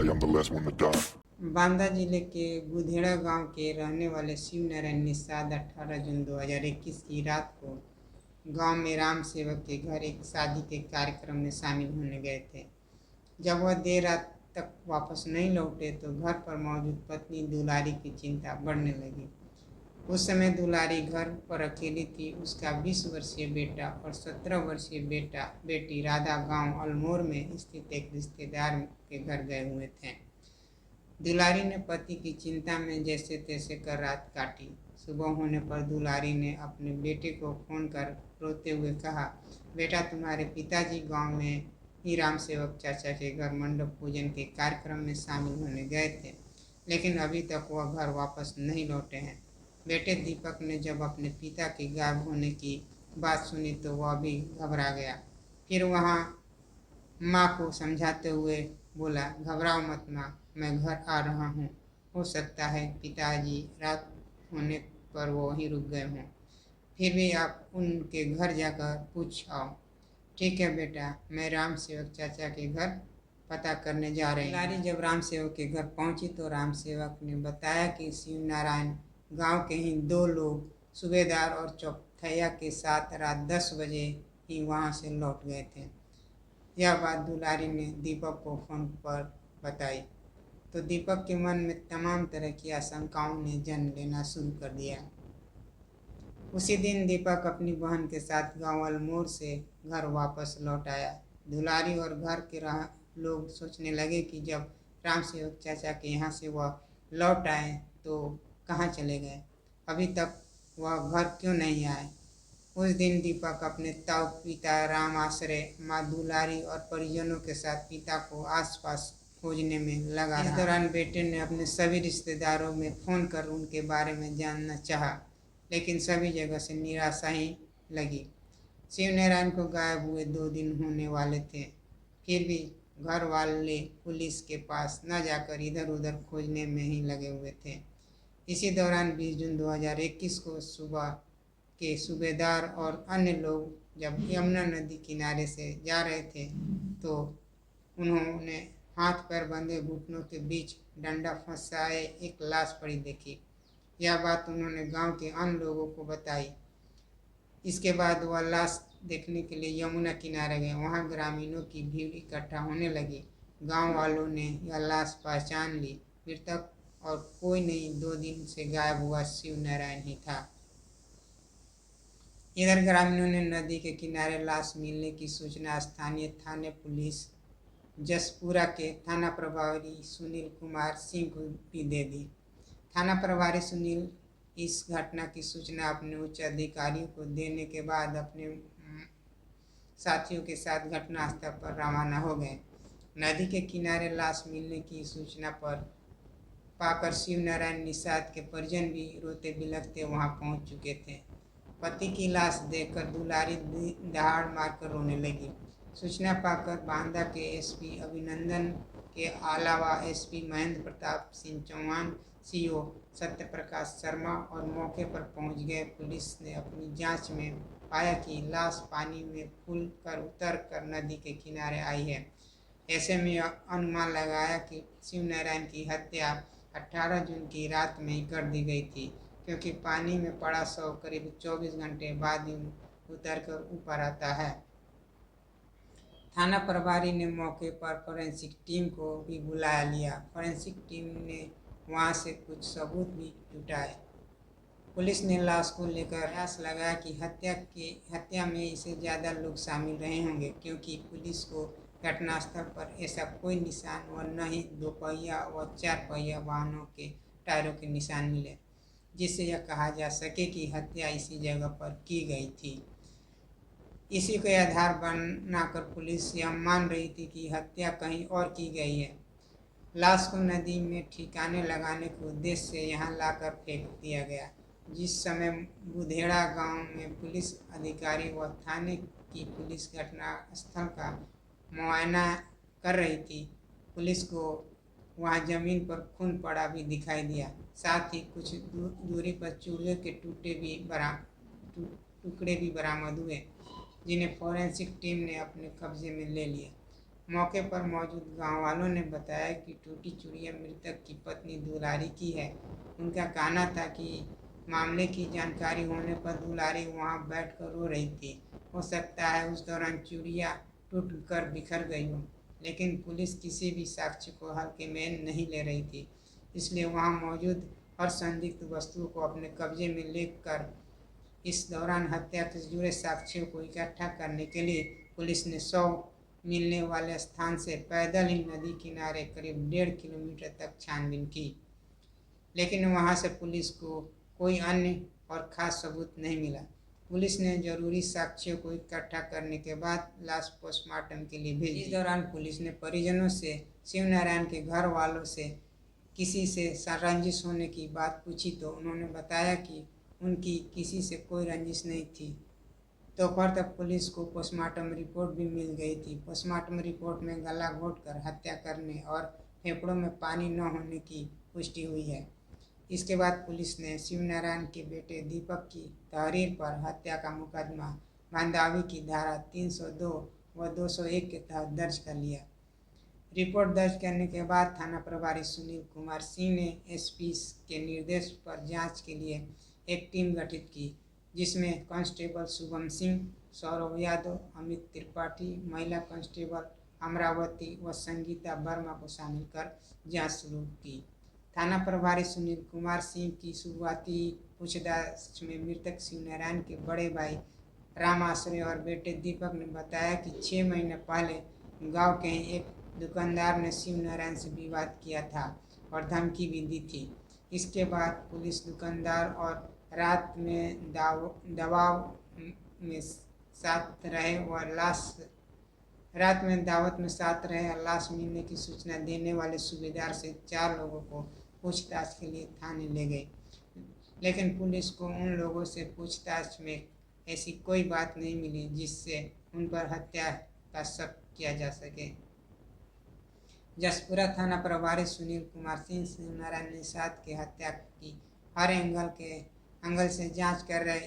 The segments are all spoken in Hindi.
die, I'm the last one to die. Banda जिले के गुधेड़ा गांव के रहने वाले शिव नारायण निषाद 18 जून 2021 की रात को गांव में राम सेवक के घर एक शादी के कार्यक्रम में शामिल होने गए थे। जब वह देर रात तक वापस नहीं लौटे तो घर पर मौजूद पत्नी दुलारी की चिंता बढ़ने लगी। उस समय दुलारी घर पर अकेली थी। उसका 20 वर्षीय बेटा और 17 वर्षीय बेटी राधा गांव अल्मोर में स्थित एक रिश्तेदार के घर गए हुए थे। दुलारी ने पति की चिंता में जैसे तैसे कर रात काटी। सुबह होने पर दुलारी ने अपने बेटे को फोन कर रोते हुए कहा, बेटा तुम्हारे पिताजी गांव में ही राम सेवक चाचा के घर मंडप पूजन के कार्यक्रम में शामिल होने गए थे, लेकिन अभी तक वह घर वापस नहीं लौटे हैं। बेटे दीपक ने जब अपने पिता के गायब होने की बात सुनी तो वह भी घबरा गया। फिर वहाँ माँ को समझाते हुए बोला, घबराओ मत माँ, मैं घर आ रहा हूँ। हो सकता है पिताजी रात होने पर वो वहीं रुक गए हों, फिर भी आप उनके घर जाकर पूछ आओ। ठीक है बेटा, मैं राम सेवक चाचा के घर पता करने जा रही हूँ। दुलारी जब राम सेवक के घर पहुंची तो राम सेवक ने बताया कि शिव नारायण गांव के ही 2 लोग सूबेदार और चौथैया के साथ रात 10 बजे ही वहां से लौट गए थे। यह बात दुलारी ने दीपक को फोन पर बताई तो दीपक के मन में तमाम तरह की आशंकाओं ने जन्म लेना शुरू कर दिया। उसी दिन दीपक अपनी बहन के साथ गांव अल्मोर से घर वापस लौट आया। दुलारी और घर के लोग सोचने लगे कि जब राम सेवक चाचा के यहाँ से वह लौट आए तो कहाँ चले गए, अभी तक वह घर क्यों नहीं आए। उस दिन दीपक अपने ताऊ पिता राम आश्रय, माँ दुलारी और परिजनों के साथ पिता को आसपास खोजने में लगा। इस दौरान बेटे ने अपने सभी रिश्तेदारों में फ़ोन कर उनके बारे में जानना चाहा, लेकिन सभी जगह से निराशा ही लगी। शिव नारायण को गायब हुए 2 दिन होने वाले थे, फिर भी घर वाले पुलिस के पास न जाकर इधर उधर खोजने में ही लगे हुए थे। इसी दौरान 20 जून 2021 को सुबह के सूबेदार और अन्य लोग जब यमुना नदी किनारे से जा रहे थे तो उन्होंने हाथ पैर बंधे घुटनों के बीच डंडा फंसाए एक लाश पड़ी देखी। यह बात उन्होंने गांव के अन्य लोगों को बताई। इसके बाद वह लाश देखने के लिए यमुना किनारे गए। वहां ग्रामीणों की भीड़ इकट्ठा होने लगी। गांव वालों ने यह लाश पहचान ली। मृतक और कोई नहीं, 2 दिन से गायब हुआ शिव नारायण ही था। इधर ग्रामीणों ने नदी के किनारे लाश मिलने की सूचना स्थानीय थाने पुलिस जसपुरा के थाना प्रभारी सुनील कुमार सिंह को भी दे दी। थाना प्रभारी सुनील इस घटना की सूचना अपने उच्च अधिकारियों को देने के बाद अपने साथियों के साथ घटनास्थल पर रवाना हो गए। नदी के किनारे लाश मिलने की सूचना पर पाकर शिव नारायण निषाद के परिजन भी रोते बिलखते वहां पहुंच चुके थे। पति की लाश देखकर दुलारी दहाड़ मारकर रोने लगी। सूचना पाकर बांदा के एसपी अभिनंदन के अलावा एसपी महेंद्र प्रताप सिंह चौहान, सीओ सत्य प्रकाश शर्मा और मौके पर पहुंच गए। पुलिस ने अपनी जांच में पाया कि लाश पानी में फूल कर उतर कर नदी के किनारे आई है। ऐसे में अनुमान लगाया कि शिव नारायण की हत्या 18 जून की रात में ही कर दी गई थी, क्योंकि पानी में पड़ा शव करीब 24 घंटे बाद ही उतरकर ऊपर आता है। थाना प्रभारी ने मौके पर फॉरेंसिक टीम को भी बुला लिया। फॉरेंसिक टीम ने वहां से कुछ सबूत भी जुटाए। पुलिस ने लाश को लेकर प्रयास लगाया कि हत्या में इससे ज़्यादा लोग शामिल रहे होंगे, क्योंकि पुलिस को घटनास्थल पर ऐसा कोई निशान व न ही 2 पहिया व 4 पहिया वाहनों के टायरों के निशान मिले, जिससे यह कहा जा सके कि हत्या इसी जगह पर की गई थी। इसी को आधार बनाकर पुलिस यह मान रही थी कि हत्या कहीं और की गई है। लाश को नदी में ठिकाने लगाने के उद्देश्य से यहाँ लाकर फेंक दिया गया। जिस समय बुधेड़ा गांव में पुलिस अधिकारी व थाने की पुलिस घटनास्थल का मुआयना कर रही थी, पुलिस को वहां जमीन पर खून पड़ा भी दिखाई दिया। साथ ही कुछ दूरी पर चूल्हे के टुकड़े भी बरामद हुए, जिन्हें फॉरेंसिक टीम ने अपने कब्जे में ले लिया। मौके पर मौजूद गांव वालों ने बताया कि टूटी चूड़ियां मृतक की पत्नी दुलारी की है। उनका कहना था कि मामले की जानकारी होने पर दुलारी वहां बैठकर रो रही थी। हो सकता है उस दौरान चूड़ियां टूट कर बिखर गई हो, लेकिन पुलिस किसी भी साक्ष्य को हल्के में नहीं ले रही थी। इसलिए वहां मौजूद हर संदिग्ध वस्तुओं को अपने कब्जे में लेकर इस दौरान हत्या से जुड़े साक्ष्यों को इकट्ठा करने के लिए पुलिस ने 100 मिलने वाले स्थान से पैदल ही नदी किनारे करीब 1.5 किलोमीटर तक छानबीन की, लेकिन वहां से पुलिस को कोई अन्य और खास सबूत नहीं मिला। पुलिस ने जरूरी साक्ष्यों को इकट्ठा करने के बाद लाश पोस्टमार्टम के लिए भेजी। इस दौरान पुलिस ने परिजनों से शिवनारायण के घर वालों से किसी से रंजिश होने की बात पूछी तो उन्होंने बताया कि उनकी किसी से कोई रंजिश नहीं थी। दोपहर तक पुलिस को पोस्टमार्टम रिपोर्ट भी मिल गई थी। पोस्टमार्टम रिपोर्ट में गला घोंटकर हत्या करने और फेफड़ों में पानी न होने की पुष्टि हुई है। इसके बाद पुलिस ने शिवनारायण के बेटे दीपक की तहरीर पर हत्या का मुकदमा बांधावी की धारा 302 व 201 के तहत दर्ज कर लिया। रिपोर्ट दर्ज करने के बाद थाना प्रभारी सुनील कुमार सिंह ने एसपी के निर्देश पर जांच के लिए एक टीम गठित की, जिसमें कांस्टेबल शुभम सिंह, सौरभ यादव, अमित त्रिपाठी, महिला कांस्टेबल अमरावती व संगीता वर्मा को शामिल कर जांच शुरू की। थाना प्रभारी सुनील कुमार सिंह की शुरुआती पूछताछ में मृतक शिवनारायण के बड़े भाई राम आश्रय और बेटे दीपक ने बताया कि 6 महीने पहले गांव के ही एक दुकानदार ने शिवनारायण से विवाद किया था और धमकी भी दी थी। इसके बाद पुलिस दुकानदार और रात में दबाव में साथ रहे और लाश मिलने की सूचना देने वाले सूबेदार से 4 लोगों को पूछताछ के लिए थाने ले गए, लेकिन पुलिस को उन लोगों से पूछताछ में ऐसी कोई बात नहीं मिली जिससे उन पर हत्या का शक किया जा सके। जसपुरा थाना प्रभारी सुनील कुमार सिंह शिवनारायण निषाद की हत्या की हर एंगल से जांच कर रहे।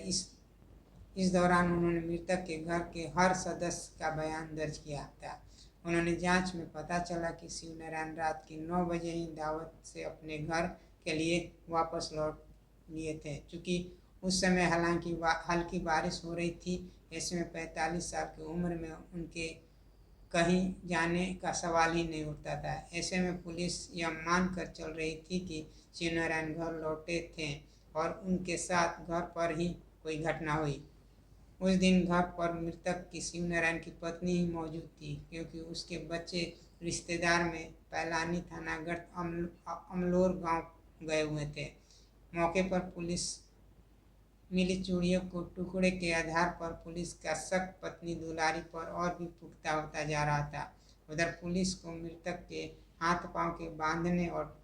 इस दौरान उन्होंने मृतक के घर के हर सदस्य का बयान दर्ज किया था। उन्होंने जांच में पता चला कि शिवनारायण रात के 9 बजे ही दावत से अपने घर के लिए वापस लौट लिए थे। चूँकि उस समय हालांकि हल्की बारिश हो रही थी, ऐसे में 45 साल की उम्र में उनके कहीं जाने का सवाल ही नहीं उठता था। ऐसे में पुलिस यह मान कर चल रही थी कि शिवनारायण घर लौटे थे और उनके साथ घर पर ही कोई घटना हुई। उस दिन घर पर मृतक की शिवनारायण की पत्नी ही मौजूद थी, क्योंकि उसके बच्चे रिश्तेदार में पैलानी थानागढ़ अमलोर गांव गए हुए थे। मौके पर पुलिस मिली चूड़ियों को टुकड़े के आधार पर पुलिस का शक पत्नी दुलारी पर और भी पुख्ता होता जा रहा था। उधर पुलिस को मृतक के हाथ पांव के बांधने और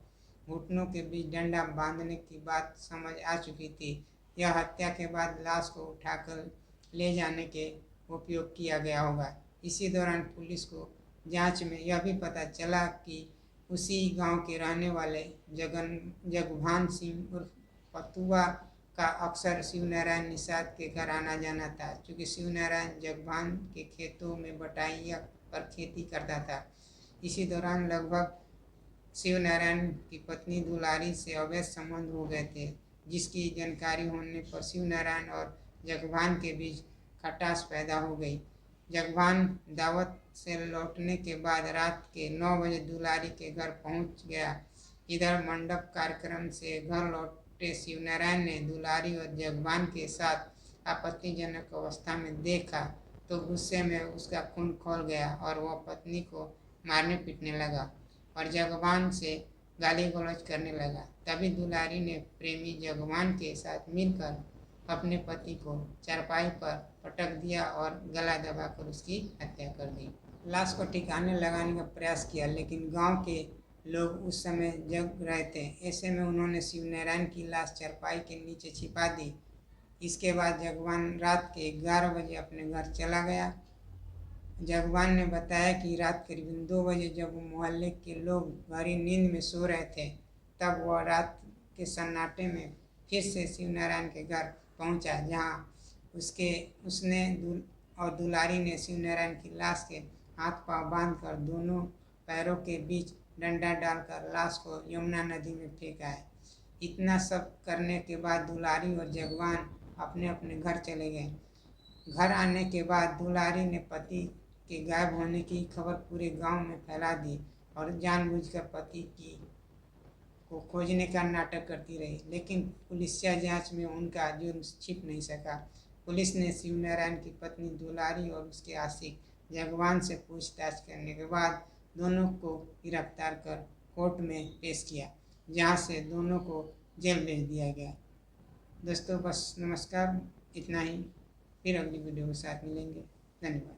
घुटनों के बीच डंडा बांधने की बात समझ आ चुकी थी। यह हत्या के बाद लाश को उठाकर ले जाने के उपयोग किया गया होगा। इसी दौरान पुलिस को जांच में यह भी पता चला कि उसी गांव के रहने वाले जगभान सिंह उर्फ पतुआ का अक्सर शिवनारायण निषाद के घर आना जाना था। चूँकि शिवनारायण जगभान के खेतों में बटाइया पर खेती करता था। इसी दौरान लगभग शिवनारायण की पत्नी दुलारी से अवैध संबंध हो गए थे, जिसकी जानकारी होने पर शिवनारायण और जगभान के बीच खटास पैदा हो गई। जगभान दावत से लौटने के बाद रात के 9 बजे दुलारी के घर पहुंच गया। इधर मंडप कार्यक्रम से घर लौटे शिवनारायण ने दुलारी और जगभान के साथ आपत्तिजनक अवस्था में देखा तो गुस्से में उसका खून खौल गया और वह पत्नी को मारने पीटने लगा और जगभान से गाली गलौज करने लगा। तभी दुलारी ने प्रेमी जगभान के साथ मिलकर अपने पति को चारपाई पर पटक दिया और गला दबाकर उसकी हत्या कर दी। लाश को ठिकाने लगाने का प्रयास किया, लेकिन गांव के लोग उस समय जग रहे थे। ऐसे में उन्होंने शिवनारायण की लाश चारपाई के नीचे छिपा दी। इसके बाद जगभान रात के 11 बजे अपने घर चला गया। जगभान ने बताया कि रात करीबन 2 बजे जब मोहल्ले के लोग गहरी नींद में सो रहे थे, तब वह रात के सन्नाटे में फिर से शिवनारायण के घर पहुंचा, जहां उसने और दुलारी ने शिवनारायण की लाश के हाथ पांव बांधकर दोनों पैरों के बीच डंडा डालकर लाश को यमुना नदी में फेंका है। इतना सब करने के बाद दुलारी और जगवान अपने अपने घर चले गए। घर आने के बाद दुलारी ने पति के गायब होने की खबर पूरे गांव में फैला दी और जानबूझकर पति की को खोजने का नाटक करती रही, लेकिन पुलिसिया जांच में उनका जुर्म छिप नहीं सका। पुलिस ने शिवनारायण की पत्नी दुलारी और उसके आशिक जगवान से पूछताछ करने के बाद दोनों को गिरफ्तार कर कोर्ट में पेश किया, जहां से दोनों को जेल भेज दिया गया। दोस्तों बस नमस्कार, इतना ही। फिर अगली वीडियो के साथ मिलेंगे। धन्यवाद।